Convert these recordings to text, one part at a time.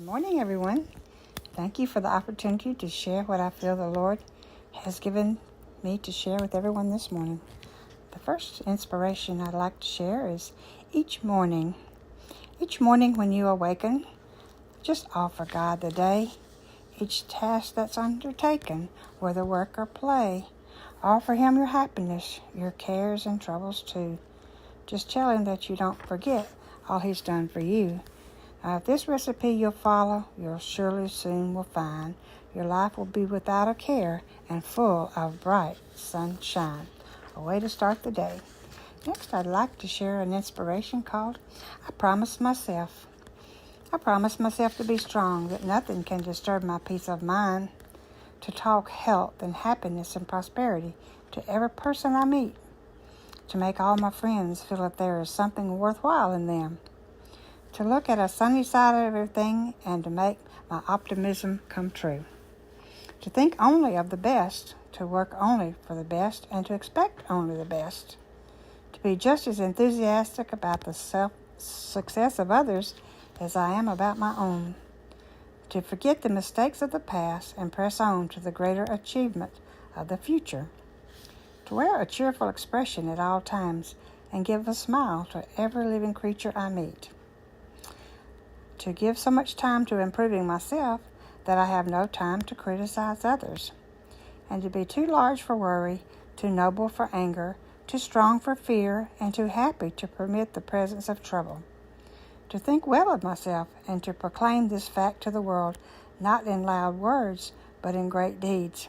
morning, everyone. Thank you for the opportunity to share what I feel the Lord has given me to share with everyone this morning. The first inspiration I'd like to share is each morning. Each morning when you awaken, just offer God the day, each task that's undertaken, whether work or play. Offer Him your happiness, your cares and troubles too. Just tell Him that you don't forget all He's done for you. If this recipe you'll follow, you'll surely soon will find your life will be without a care and full of bright sunshine. A way to start the day. Next, I'd like to share an inspiration called I Promise Myself. I promise myself to be strong, that nothing can disturb my peace of mind, to talk health and happiness and prosperity to every person I meet, to make all my friends feel that there is something worthwhile in them, to look at a sunny side of everything and to make my optimism come true, to think only of the best, to work only for the best, and to expect only the best, to be just as enthusiastic about the success of others as I am about my own, to forget the mistakes of the past and press on to the greater achievement of the future, to wear a cheerful expression at all times and give a smile to every living creature I meet, to give so much time to improving myself that I have no time to criticize others, and to be too large for worry, too noble for anger, too strong for fear, and too happy to permit the presence of trouble, to think well of myself and to proclaim this fact to the world, not in loud words, but in great deeds,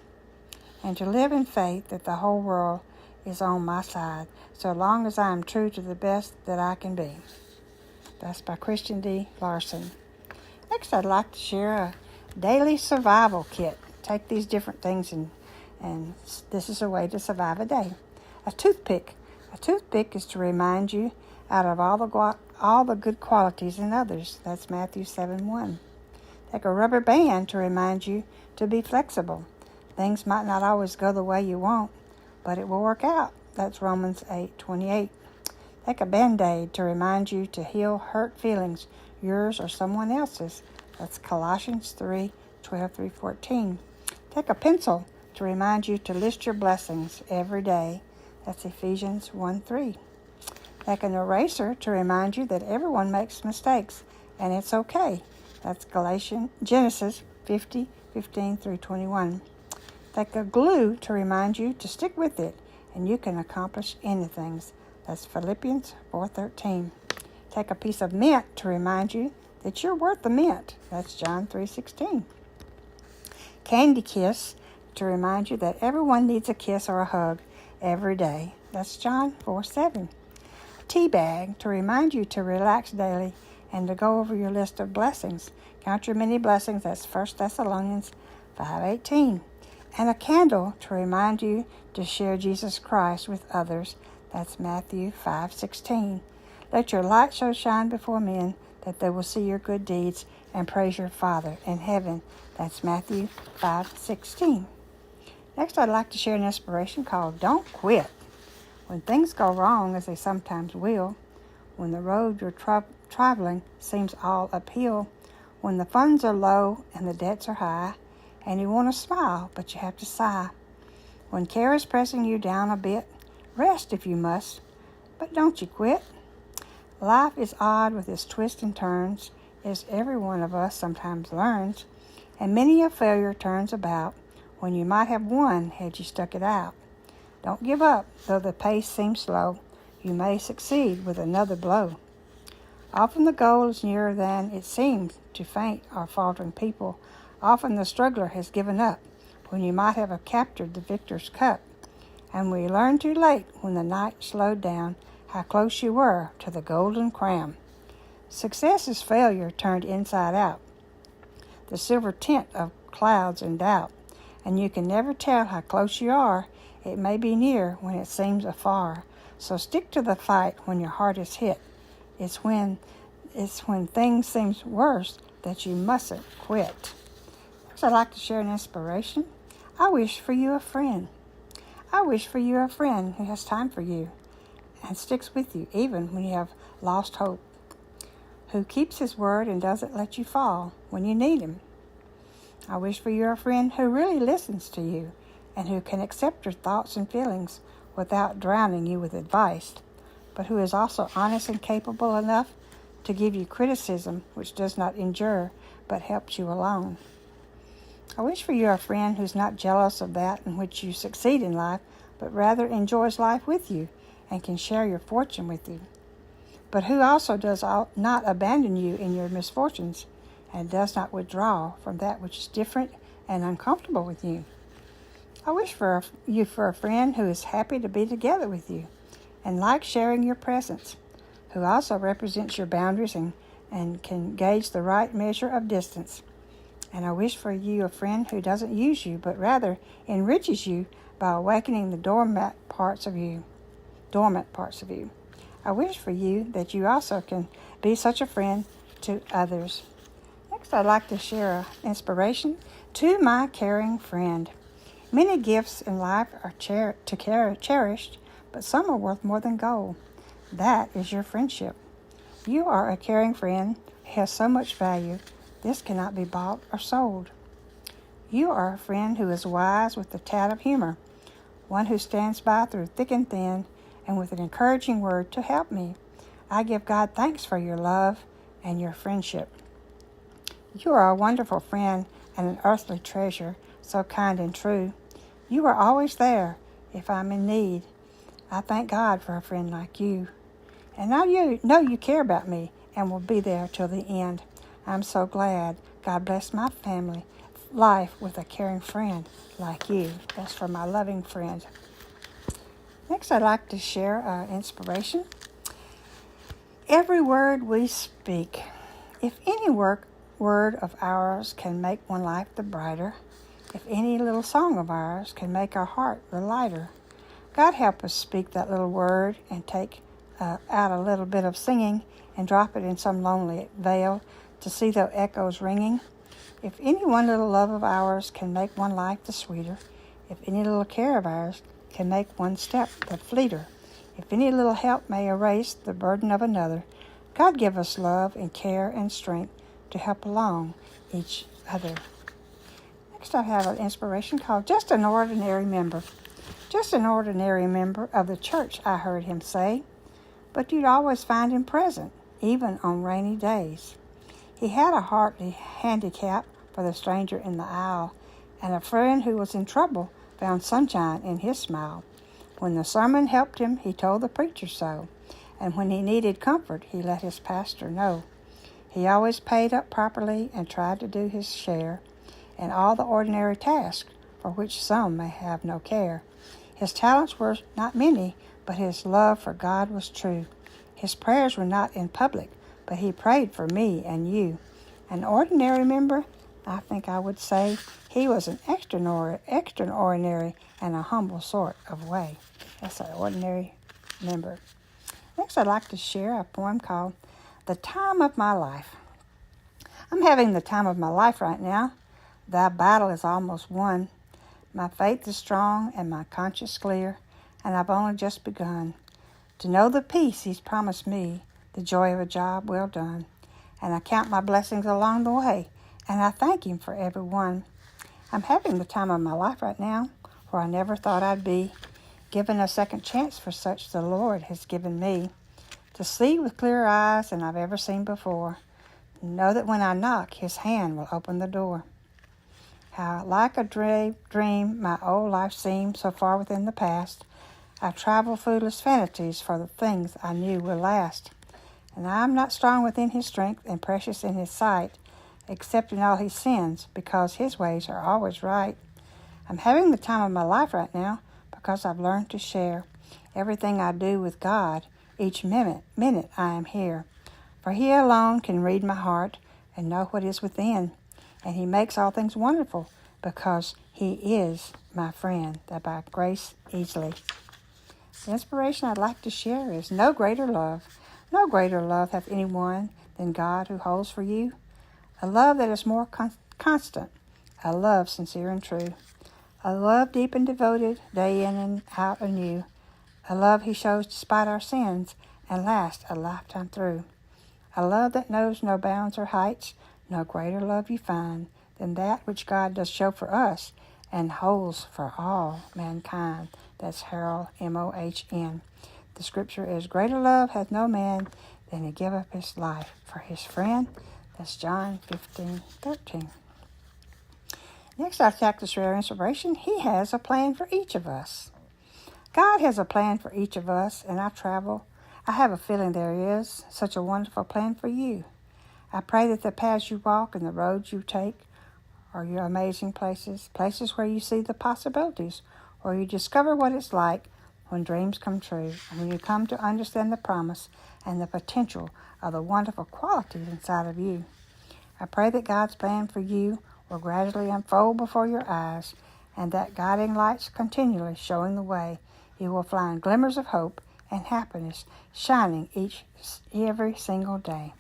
and to live in faith that the whole world is on my side, so long as I am true to the best that I can be. That's by Christian D. Larson. Next, I'd like to share a daily survival kit. Take these different things and this is a way to survive a day. A toothpick. A toothpick is to remind you out of all the good qualities in others. That's Matthew 7:1. Take a rubber band to remind you to be flexible. Things might not always go the way you want, but it will work out. That's Romans 8:28. Take a Band-Aid to remind you to heal hurt feelings, yours or someone else's. That's Colossians 3:12-14. Take a pencil to remind you to list your blessings every day. That's Ephesians 1:3. Take an eraser to remind you that everyone makes mistakes and it's okay. That's Genesis 50:15-21. Take a glue to remind you to stick with it and you can accomplish anything. That's Philippians 4:13. Take a piece of mint to remind you that you're worth the mint. That's John 3:16. Candy kiss to remind you that everyone needs a kiss or a hug every day. That's John 4:7. Tea bag to remind you to relax daily and to go over your list of blessings. Count your many blessings. That's 1 Thessalonians 5:18. And a candle to remind you to share Jesus Christ with others. That's Matthew 5:16. Let your light so shine before men that they will see your good deeds and praise your Father in heaven. That's Matthew 5:16. Next, I'd like to share an inspiration called Don't Quit. When things go wrong, as they sometimes will, when the road you're traveling seems all uphill, when the funds are low and the debts are high, and you want to smile, but you have to sigh, when care is pressing you down a bit, rest if you must, but don't you quit. Life is odd with its twists and turns, as every one of us sometimes learns, and many a failure turns about when you might have won had you stuck it out. Don't give up, though the pace seems slow. You may succeed with another blow. Often the goal is nearer than it seems to faint or faltering people. Often the struggler has given up when you might have captured the victor's cup. And we learned too late when the night slowed down how close you were to the golden crown. Success is failure turned inside out, the silver tint of clouds and doubt, and you can never tell how close you are. It may be near when it seems afar. So stick to the fight when your heart is hit. It's when things seem worse that you mustn't quit. Next, I'd like to share an inspiration. I wish for you a friend. I wish for you a friend who has time for you and sticks with you even when you have lost hope, who keeps his word and doesn't let you fall when you need him. I wish for you a friend who really listens to you and who can accept your thoughts and feelings without drowning you with advice, but who is also honest and capable enough to give you criticism which does not injure but helps you along. I wish for you a friend who's not jealous of that in which you succeed in life, but rather enjoys life with you and can share your fortune with you, but who also does not abandon you in your misfortunes and does not withdraw from that which is different and uncomfortable with you. I wish for you for a friend who is happy to be together with you and likes sharing your presence, who also represents your boundaries and can gauge the right measure of distance. And I wish for you a friend who doesn't use you, but rather enriches you by awakening the dormant parts of you. I wish for you that you also can be such a friend to others. Next, I'd like to share an inspiration to my caring friend. Many gifts in life are cherished, but some are worth more than gold. That is your friendship. You are a caring friend who has so much value, this cannot be bought or sold. You are a friend who is wise with a tad of humor, one who stands by through thick and thin, and with an encouraging word to help me. I give God thanks for your love and your friendship. You are a wonderful friend and an earthly treasure, so kind and true. You are always there if I'm in need. I thank God for a friend like you. And now you know you care about me and will be there till the end. I'm so glad. God bless my family life with a caring friend like you. That's for my loving friend. Next, I'd like to share inspiration. Every word we speak. If any word of ours can make one life the brighter, if any little song of ours can make our heart the lighter, God help us speak that little word and take out a little bit of singing and drop it in some lonely vale to see the echoes ringing. If any one little love of ours can make one life the sweeter, if any little care of ours can make one step the fleeter, if any little help may erase the burden of another, God give us love and care and strength to help along each other. Next, I have an inspiration called Just an Ordinary Member. Just an ordinary member of the church, I heard him say, but you'd always find him present, even on rainy days. He had a hearty handicap for the stranger in the aisle, and a friend who was in trouble found sunshine in his smile. When the sermon helped him, he told the preacher so, and when he needed comfort, he let his pastor know. He always paid up properly and tried to do his share in all the ordinary tasks for which some may have no care. His talents were not many, but his love for God was true. His prayers were not in public, but he prayed for me and you. An ordinary member, I think I would say he was an extraordinary and a humble sort of way. That's an ordinary member. Next, I'd like to share a poem called The Time of My Life. I'm having the time of my life right now. Thy battle is almost won. My faith is strong and my conscience clear, and I've only just begun to know the peace he's promised me, the joy of a job well done. And I count my blessings along the way, and I thank him for every one. I'm having the time of my life right now, for I never thought I'd be given a second chance for such the Lord has given me. To see with clearer eyes than I've ever seen before. Know that when I knock, his hand will open the door. How like a dream my old life seemed so far within the past. I've traveled foolish vanities for the things I knew would last. And I'm not strong within his strength and precious in his sight, except in all his sins, because his ways are always right. I'm having the time of my life right now because I've learned to share everything I do with God. Each minute I am here. For he alone can read my heart and know what is within. And he makes all things wonderful because he is my friend, that by grace easily. The inspiration I'd like to share is no greater love. No greater love hath anyone than God who holds for you. A love that is more constant. A love sincere and true. A love deep and devoted, day in and out anew. A love he shows despite our sins and lasts a lifetime through. a love that knows no bounds or heights. No greater love you find than that which God does show for us and holds for all mankind. That's Harold, M-O-H-N. The scripture is, greater love hath no man than to give up his life for his friend. That's John 15:13. Next, I'd like to share inspiration. He has a plan for each of us. God has a plan for each of us, and I have a feeling there is such a wonderful plan for you. I pray that the paths you walk and the roads you take are your amazing places where you see the possibilities, where you discover what it's like when dreams come true, and when you come to understand the promise and the potential of the wonderful qualities inside of you. I pray that God's plan for you will gradually unfold before your eyes, and that guiding lights continually showing the way, you will find glimmers of hope and happiness shining every single day.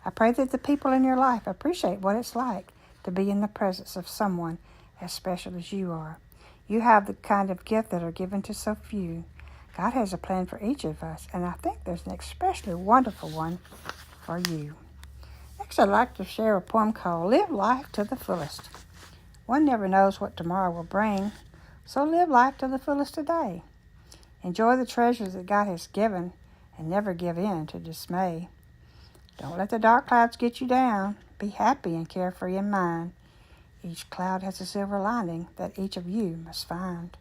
I pray that the people in your life appreciate what it's like to be in the presence of someone as special as you are. You have the kind of gift that are given to so few. God has a plan for each of us, and I think there's an especially wonderful one for you. Next, I'd like to share a poem called Live Life to the Fullest. One never knows what tomorrow will bring, so live life to the fullest today. Enjoy the treasures that God has given and never give in to dismay. Don't let the dark clouds get you down. Be happy and carefree in mind. Each cloud has a silver lining that each of you must find.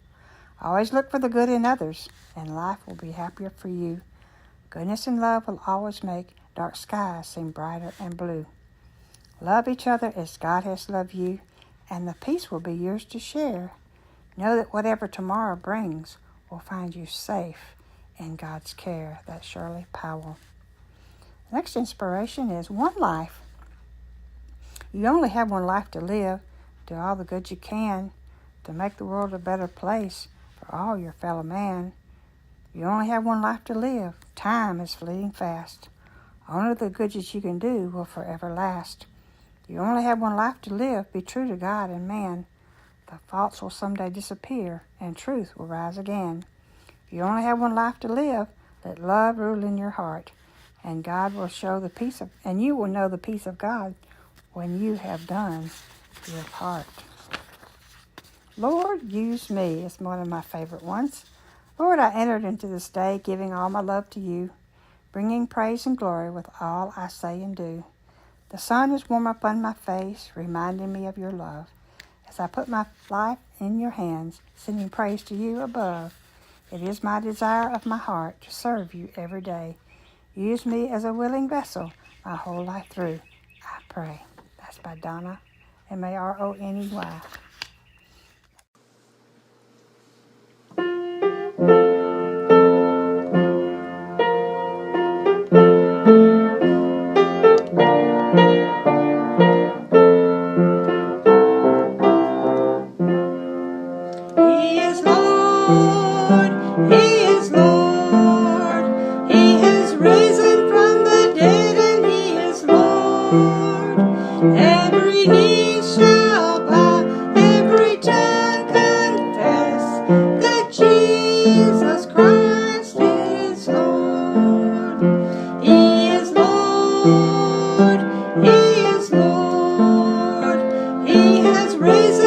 Always look for the good in others, and life will be happier for you. Goodness and love will always make dark skies seem brighter and blue. Love each other as God has loved you, and the peace will be yours to share. Know that whatever tomorrow brings will find you safe in God's care. That's Shirley Powell. Next inspiration is one life. You only have one life to live. Do all the good you can to make the world a better place for all your fellow man. You only have one life to live. Time is fleeting fast. Only the good that you can do will forever last. You only have one life to live. Be true to God and man. The false will someday disappear, and truth will rise again. You only have one life to live. Let love rule in your heart, and God will show the peace of, and you will know the peace of God when you have done your part. Lord, use me is one of my favorite ones. Lord, I entered into this day giving all my love to you, bringing praise and glory with all I say and do. The sun is warm upon my face, reminding me of your love. As I put my life in your hands, sending praise to you above, it is my desire of my heart to serve you every day. Use me as a willing vessel my whole life through, I pray. That's by Donna, Maroney. He is Lord, He is Lord, He has risen from the dead and He is Lord. Every knee shall bow, every tongue confess that Jesus Christ is Lord. He is Lord, He is Lord, He has risen